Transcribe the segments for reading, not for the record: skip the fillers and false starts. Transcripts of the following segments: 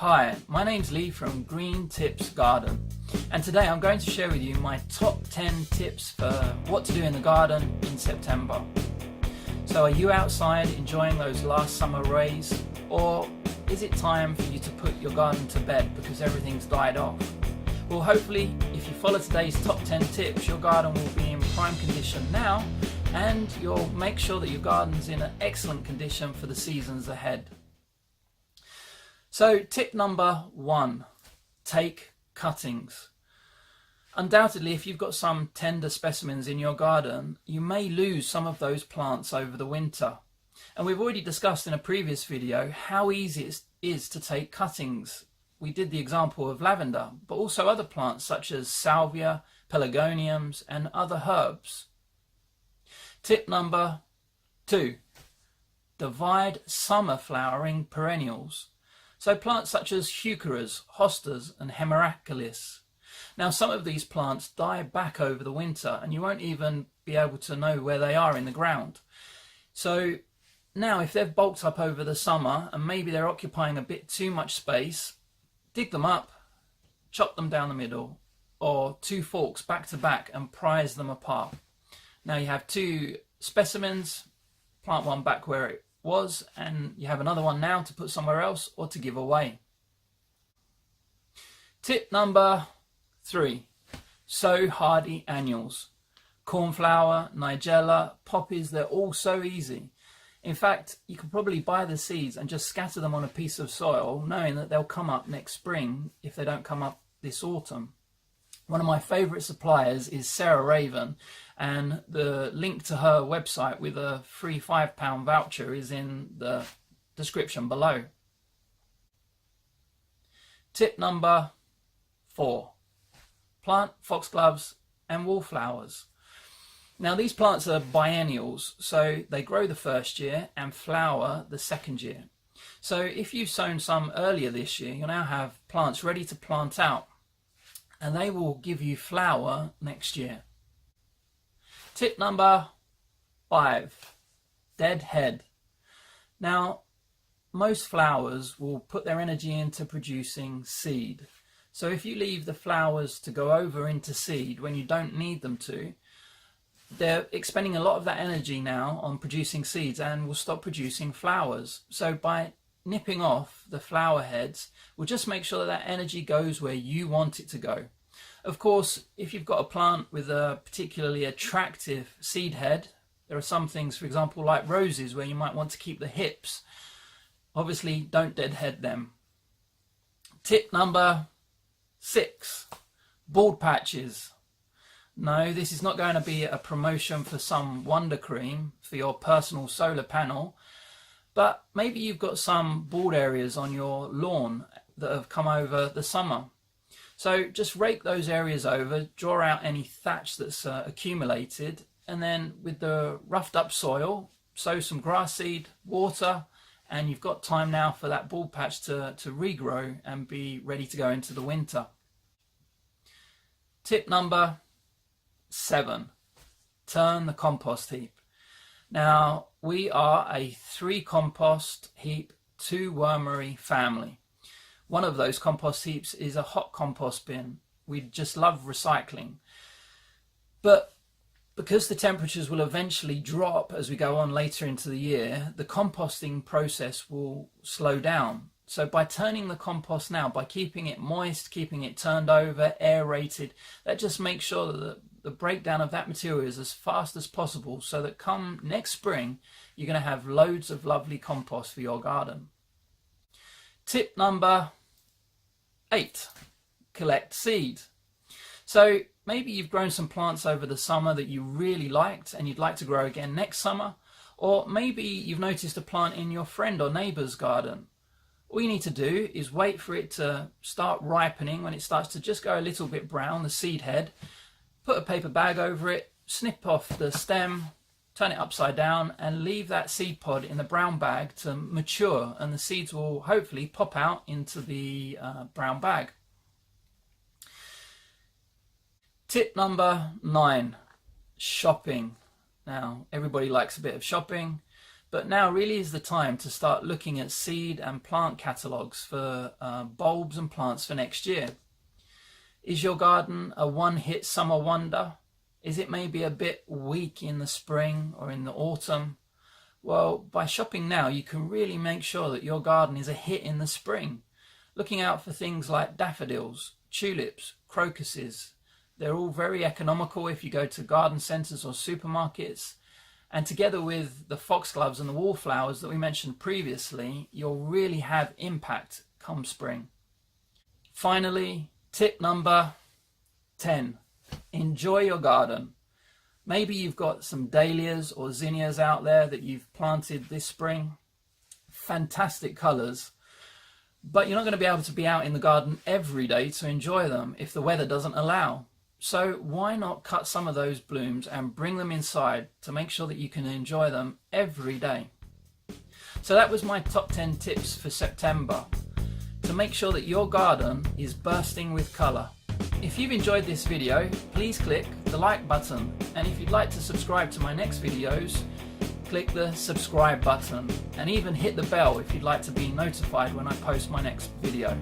Hi, my name's Lee from Green Tips Garden, and today I'm going to share with you my top 10 tips for what to do in the garden in September. So are you outside enjoying those last summer rays, or is it time for you to put your garden to bed because everything's died off? Well, hopefully if you follow today's top 10 tips, your garden will be in prime condition now, and you'll make sure that your garden's in an excellent condition for the seasons ahead. So tip number 1, take cuttings. Undoubtedly, if you've got some tender specimens in your garden, you may lose some of those plants over the winter. And we've already discussed in a previous video how easy it is to take cuttings. We did the example of lavender, but also other plants such as salvia, pelargoniums and other herbs. Tip number 2, divide summer flowering perennials. So plants such as heucheras, hostas and hemeracales. Now some of these plants die back over the winter and you won't even be able to know where they are in the ground. So now if they've bulked up over the summer and maybe they're occupying a bit too much space, dig them up, chop them down the middle, or 2 forks back to back and prise them apart. Now you have 2 specimens, plant one back where it was, and you have another one now to put somewhere else or to give away. Tip number 3, sow hardy annuals. Cornflower, nigella, poppies, they're all so easy. In fact, you can probably buy the seeds and just scatter them on a piece of soil, knowing that they'll come up next spring if they don't come up this autumn. One of my favourite suppliers is Sarah Raven, and the link to her website with a free £5 voucher is in the description below. Tip number 4, plant foxgloves and wallflowers. Now these plants are biennials, so they grow the first year and flower the second year. So if you've sown some earlier this year, you'll now have plants ready to plant out, and they will give you flower next year. Tip number 5, dead head. Now, most flowers will put their energy into producing seed. So if you leave the flowers to go over into seed when you don't need them to, they're expending a lot of that energy now on producing seeds and will stop producing flowers. So by nipping off the flower heads, we'll just make sure that that energy goes where you want it to go. Of course, if you've got a plant with a particularly attractive seed head, there are some things, for example, like roses, where you might want to keep the hips. Obviously, don't deadhead them. Tip number 6, bald patches. No, this is not going to be a promotion for some wonder cream for your personal solar panel, but maybe you've got some bald areas on your lawn that have come over the summer. So just rake those areas over, draw out any thatch that's accumulated, and then with the roughed up soil, sow some grass seed, water, and you've got time now for that bald patch to regrow and be ready to go into the winter. Tip number 7, turn the compost heap. Now we are a 3 compost heap, 2 wormery family. One of those compost heaps is a hot compost bin. We just love recycling. But because the temperatures will eventually drop as we go on later into the year, the composting process will slow down. So by turning the compost now, by keeping it moist, keeping it turned over, aerated, that just makes sure that the breakdown of that material is as fast as possible, so that come next spring, you're going to have loads of lovely compost for your garden. Tip number 8, collect seed. So maybe you've grown some plants over the summer that you really liked and you'd like to grow again next summer, or maybe you've noticed a plant in your friend or neighbour's garden. All you need to do is wait for it to start ripening. When it starts to just go a little bit brown, the seed head, put a paper bag over it, snip off the stem, turn it upside down and leave that seed pod in the brown bag to mature, and the seeds will hopefully pop out into the brown bag. Tip number 9, shopping. Now everybody likes a bit of shopping, But now really is the time to start looking at seed and plant catalogues for bulbs and plants for next year. Is your garden a one-hit summer wonder? Is it maybe a bit weak in the spring or in the autumn? Well, by shopping now, you can really make sure that your garden is a hit in the spring. Looking out for things like daffodils, tulips, crocuses. They're all very economical if you go to garden centres or supermarkets. And together with the foxgloves and the wallflowers that we mentioned previously, you'll really have impact come spring. Finally, tip number 10. Enjoy your garden. Maybe you've got some dahlias or zinnias out there that you've planted this spring. Fantastic colours. But you're not going to be able to be out in the garden every day to enjoy them if the weather doesn't allow. So why not cut some of those blooms and bring them inside to make sure that you can enjoy them every day. So that was my top 10 tips for September to make sure that your garden is bursting with colour. If you've enjoyed this video, please click the like button, and if you'd like to subscribe to my next videos, click the subscribe button, and even hit the bell if you'd like to be notified when I post my next video.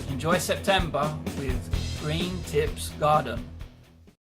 Enjoy September with Green Tips Garden.